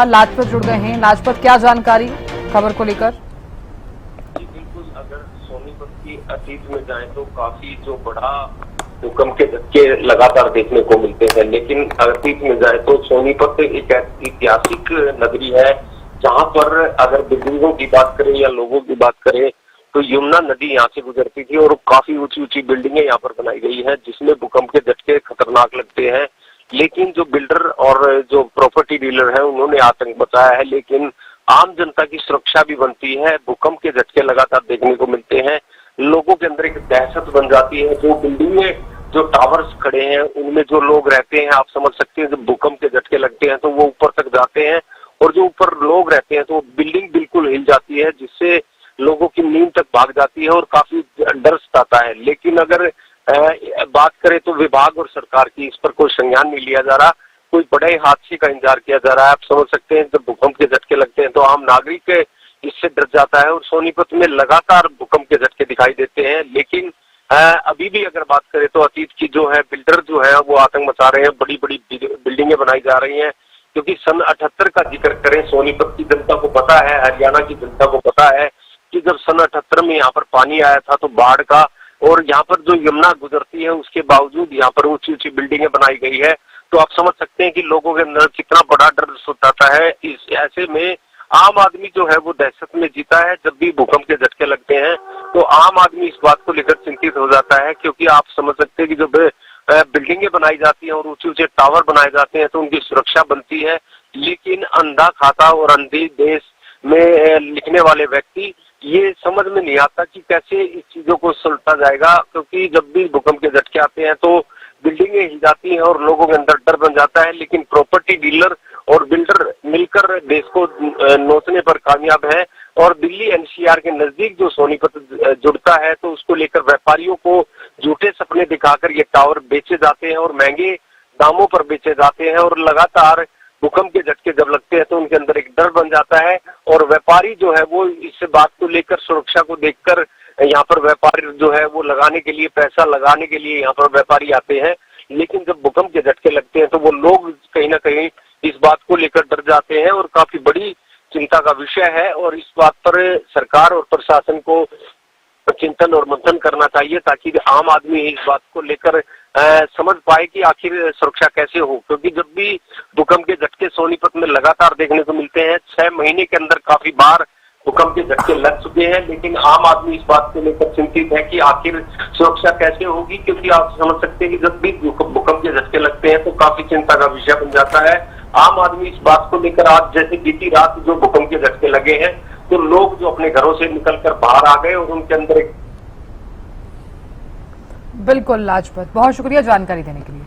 लाजपत जुड़ गए हैं। लाजपत, क्या जानकारी खबर को लेकर? जी बिल्कुल, अगर सोनीपत की अतीत में जाए तो काफी जो बड़ा भूकंप के धक्के लगातार देखने को मिलते हैं, लेकिन अतीत में जाए तो सोनीपत एक ऐतिहासिक नगरी है जहां पर अगर बिल्डिंगों की बात करें या लोगों की बात करें तो यमुना नदी यहाँ से गुजरती थी और काफी ऊंची ऊंची बिल्डिंगें यहाँ पर बनाई गई है जिसमें भूकंप के झटके खतरनाक लगते हैं। लेकिन जो बिल्डर और जो प्रॉपर्टी डीलर है उन्होंने आतंक मचाया है, लेकिन आम जनता की सुरक्षा भी बनती है। भूकंप के झटके लगातार देखने को मिलते हैं, लोगों के अंदर एक दहशत बन जाती है। जो बिल्डिंग में जो टावर्स खड़े हैं उनमें जो लोग रहते हैं, आप समझ सकते हैं जब भूकंप के झटके लगते हैं तो वो ऊपर तक जाते हैं और जो ऊपर लोग रहते हैं तो बिल्डिंग बिल्कुल हिल जाती है जिससे लोगों की नींद तक भाग जाती है और काफी डर सताता है। लेकिन अगर बात करें तो विभाग और सरकार की इस पर कोई संज्ञान नहीं लिया जा रहा, कोई बड़े हादसे का इंतजार किया जा रहा है। आप समझ सकते हैं जब भूकंप के झटके लगते हैं तो आम नागरिक इससे डर जाता है और सोनीपत में लगातार भूकंप के झटके दिखाई देते हैं। लेकिन अभी भी अगर बात करें तो अतीत की जो है बिल्डर जो है वो आतंक मचा रहे हैं, बड़ी बड़ी बिल्डिंगें बनाई जा रही हैं। क्योंकि सन 78 का जिक्र करें, सोनीपत की जनता को पता है, हरियाणा की जनता को पता है कि जब सन 78 में यहाँ पर पानी आया था तो बाढ़ का, और यहाँ पर जो यमुना गुजरती है उसके बावजूद यहाँ पर ऊंची ऊंची बिल्डिंगें बनाई गई है। तो आप समझ सकते हैं कि लोगों के अंदर कितना बड़ा डर सताता है। इस ऐसे में आम आदमी जो है वो दहशत में जीता है। जब भी भूकंप के झटके लगते हैं तो आम आदमी इस बात को लेकर चिंतित हो जाता है, क्योंकि आप समझ सकते हैं कि जब बिल्डिंगें बनाई जाती हैं और ऊंचे ऊंचे टावर बनाए जाते हैं तो उनकी सुरक्षा बनती है। लेकिन अंधा खाता और अंधे देश में लिखने वाले व्यक्ति ये समझ में नहीं आता कि कैसे इस चीजों को सुलझा जाएगा, क्योंकि जब भी भूकंप के झटके आते हैं तो बिल्डिंगें हिल जाती हैं और लोगों के अंदर डर बन जाता है। लेकिन प्रॉपर्टी डीलर और बिल्डर मिलकर देश को नोचने पर कामयाब है और दिल्ली एनसीआर के नजदीक जो सोनीपत जुड़ता है तो उसको लेकर व्यापारियों को झूठे सपने दिखाकर ये टावर बेचे जाते हैं और महंगे दामों पर बेचे जाते हैं। और लगातार भूकंप के झटके जब लगते हैं तो उनके अंदर एक डर बन जाता है और व्यापारी जो है वो इस बात को लेकर, सुरक्षा को देखकर यहाँ पर व्यापारी जो है वो लगाने के लिए, पैसा लगाने के लिए यहाँ पर व्यापारी आते हैं। लेकिन जब भूकंप के झटके लगते हैं तो वो लोग कहीं ना कहीं इस बात को लेकर डर जाते हैं और काफी बड़ी चिंता का विषय है। और इस बात पर सरकार और प्रशासन को चिंतन और मंथन करना चाहिए ताकि आम आदमी इस बात को लेकर समझ पाए कि आखिर सुरक्षा कैसे हो। क्योंकि जब भी भूकंप के झटके सोनीपत में लगातार देखने को मिलते हैं, 6 महीने के अंदर काफी बार भूकंप के झटके लग चुके हैं, लेकिन आम आदमी इस बात को लेकर चिंतित है कि आखिर सुरक्षा कैसे होगी। क्योंकि आप समझ सकते हैं कि जब भी भूकंप के झटके लगते हैं तो काफी चिंता का विषय बन जाता है। आम आदमी इस बात को लेकर, आज जैसे बीती रात जो भूकंप के झटके लगे हैं तो लोग जो अपने घरों से निकलकर बाहर आ गए और उनके अंदर एक बिल्कुल लाजपत, बहुत शुक्रिया जानकारी देने के लिए।